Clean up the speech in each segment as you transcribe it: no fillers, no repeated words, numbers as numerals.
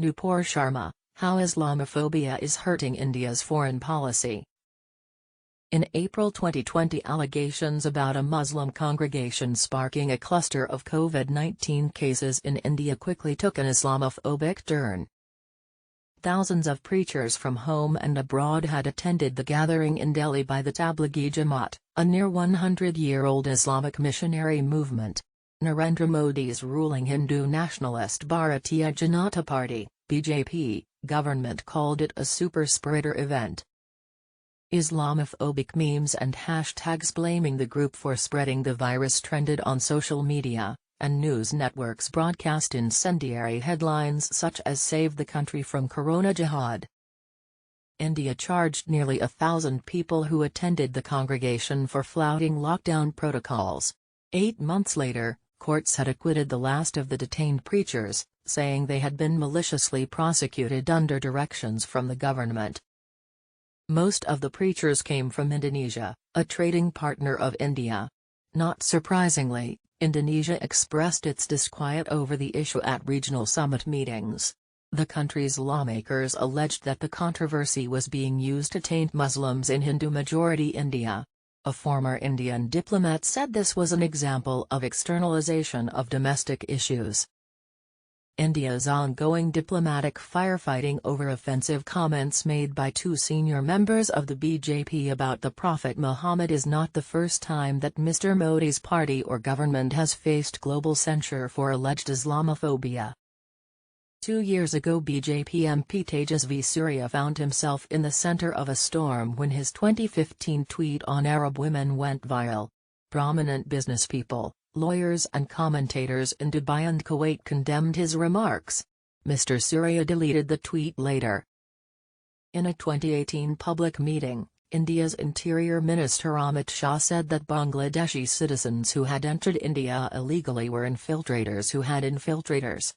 Nupur Sharma, How Islamophobia is Hurting India's Foreign Policy. In April 2020, allegations about a Muslim congregation sparking a cluster of COVID-19 cases in India quickly took an Islamophobic turn. Thousands of preachers from home and abroad had attended the gathering in Delhi by the Tablighi Jamaat, a near 100-year-old Islamic missionary movement. Narendra Modi's ruling Hindu nationalist Bharatiya Janata Party (BJP) government called it a super-spreader event. Islamophobic memes and hashtags blaming the group for spreading the virus trended on social media, and news networks broadcast incendiary headlines such as "Save the country from Corona Jihad." India charged nearly 1,000 people who attended the congregation for flouting lockdown protocols. 8 months later, courts had acquitted the last of the detained preachers, saying they had been maliciously prosecuted under directions from the government. Most of the preachers came from Indonesia, a trading partner of India. Not surprisingly, Indonesia expressed its disquiet over the issue at regional summit meetings. The country's lawmakers alleged that the controversy was being used to taint Muslims in Hindu-majority India. A former Indian diplomat said this was an example of externalization of domestic issues. India's ongoing diplomatic firefighting over offensive comments made by two senior members of the BJP about the Prophet Muhammad is not the first time that Mr. Modi's party or government has faced global censure for alleged Islamophobia. 2 years ago, BJP MP Tejasvi Surya found himself in the center of a storm when his 2015 tweet on Arab women went viral. Prominent businesspeople, lawyers and commentators in Dubai and Kuwait condemned his remarks. Mr. Surya deleted the tweet later. In a 2018 public meeting, India's Interior Minister Amit Shah said that Bangladeshi citizens who had entered India illegally were infiltrators who had infiltrators.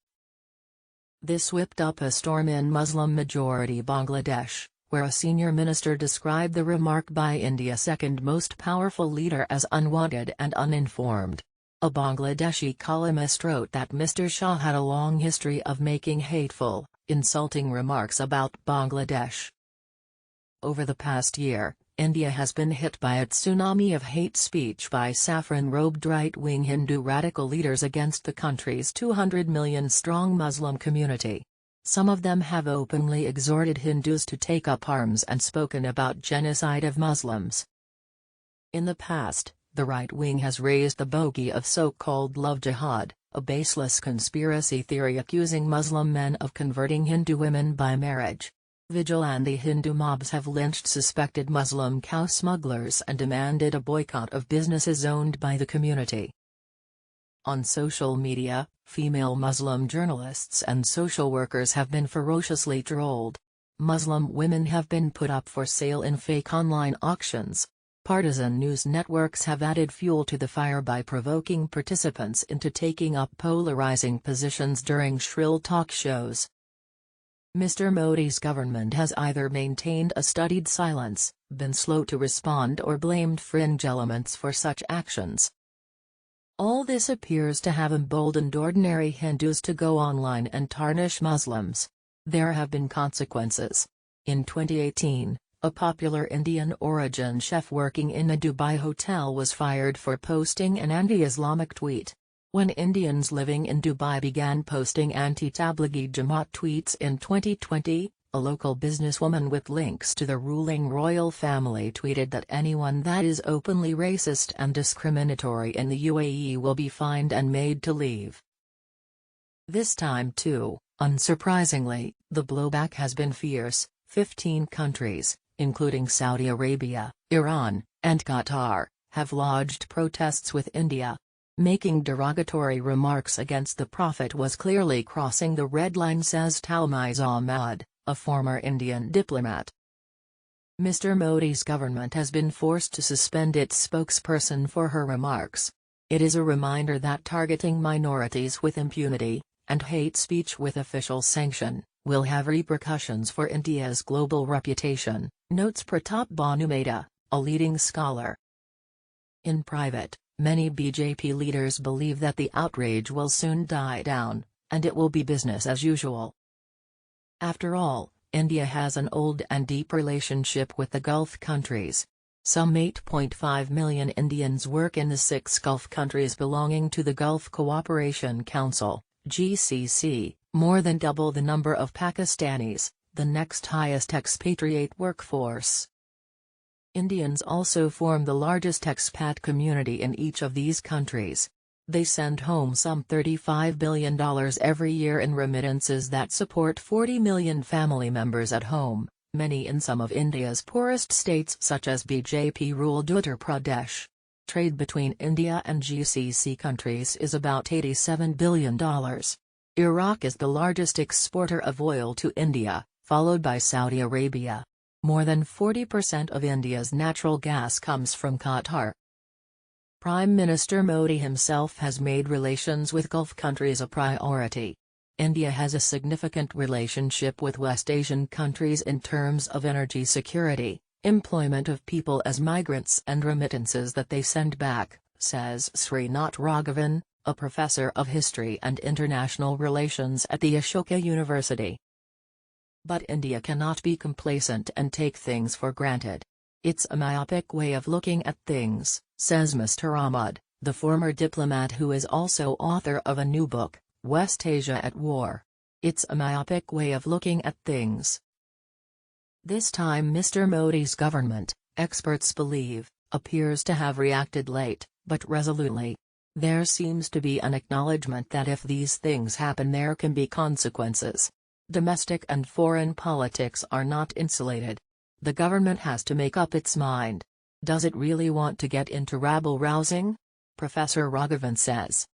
This whipped up a storm in Muslim-majority Bangladesh, where a senior minister described the remark by India's second most powerful leader as unwanted and uninformed. A Bangladeshi columnist wrote that Mr. Shah had a long history of making hateful, insulting remarks about Bangladesh. Over the past year, India has been hit by a tsunami of hate speech by saffron-robed right-wing Hindu radical leaders against the country's 200 million-strong Muslim community. Some of them have openly exhorted Hindus to take up arms and spoken about genocide of Muslims. In the past, the right wing has raised the bogey of so-called love jihad, a baseless conspiracy theory accusing Muslim men of converting Hindu women by marriage. Vigilante Hindu mobs have lynched suspected Muslim cow smugglers and demanded a boycott of businesses owned by the community. On social media, female Muslim journalists and social workers have been ferociously trolled. Muslim women have been put up for sale in fake online auctions. Partisan news networks have added fuel to the fire by provoking participants into taking up polarizing positions during shrill talk shows. Mr. Modi's government has either maintained a studied silence, been slow to respond, or blamed fringe elements for such actions. All this appears to have emboldened ordinary Hindus to go online and tarnish Muslims. There have been consequences. In 2018, a popular Indian-origin chef working in a Dubai hotel was fired for posting an anti-Islamic tweet. When Indians living in Dubai began posting anti-Tablighi Jamaat tweets in 2020, a local businesswoman with links to the ruling royal family tweeted that anyone that is openly racist and discriminatory in the UAE will be fined and made to leave. This time too, unsurprisingly, the blowback has been fierce. 15 countries, including Saudi Arabia, Iran, and Qatar, have lodged protests with India. Making derogatory remarks against the Prophet was clearly crossing the red line, says Talmiz Ahmad, a former Indian diplomat. Mr. Modi's government has been forced to suspend its spokesperson for her remarks. It is a reminder that targeting minorities with impunity, and hate speech with official sanction, will have repercussions for India's global reputation, notes Pratap Bhanumeda, a leading scholar. In private, many BJP leaders believe that the outrage will soon die down, and it will be business as usual. After all, India has an old and deep relationship with the Gulf countries. Some 8.5 million Indians work in the 6 Gulf countries belonging to the Gulf Cooperation Council, GCC, more than double the number of Pakistanis, the next highest expatriate workforce. Indians also form the largest expat community in each of these countries. They send home some $35 billion every year in remittances that support 40 million family members at home, many in some of India's poorest states such as BJP-ruled Uttar Pradesh. Trade between India and GCC countries is about $87 billion. Iraq is the largest exporter of oil to India, followed by Saudi Arabia. More than 40% of India's natural gas comes from Qatar. Prime Minister Modi himself has made relations with Gulf countries a priority. India has a significant relationship with West Asian countries in terms of energy security, employment of people as migrants and remittances that they send back, says Srinath Raghavan, a professor of history and international relations at the Ashoka University. But India cannot be complacent and take things for granted. It's a myopic way of looking at things, says Mr. Ahmad, the former diplomat who is also author of a new book, West Asia at War. It's a myopic way of looking at things. This time Mr. Modi's government, experts believe, appears to have reacted late, but resolutely. There seems to be an acknowledgement that if these things happen there can be consequences. Domestic and foreign politics are not insulated. The government has to make up its mind. Does it really want to get into rabble-rousing? Professor Raghavan says.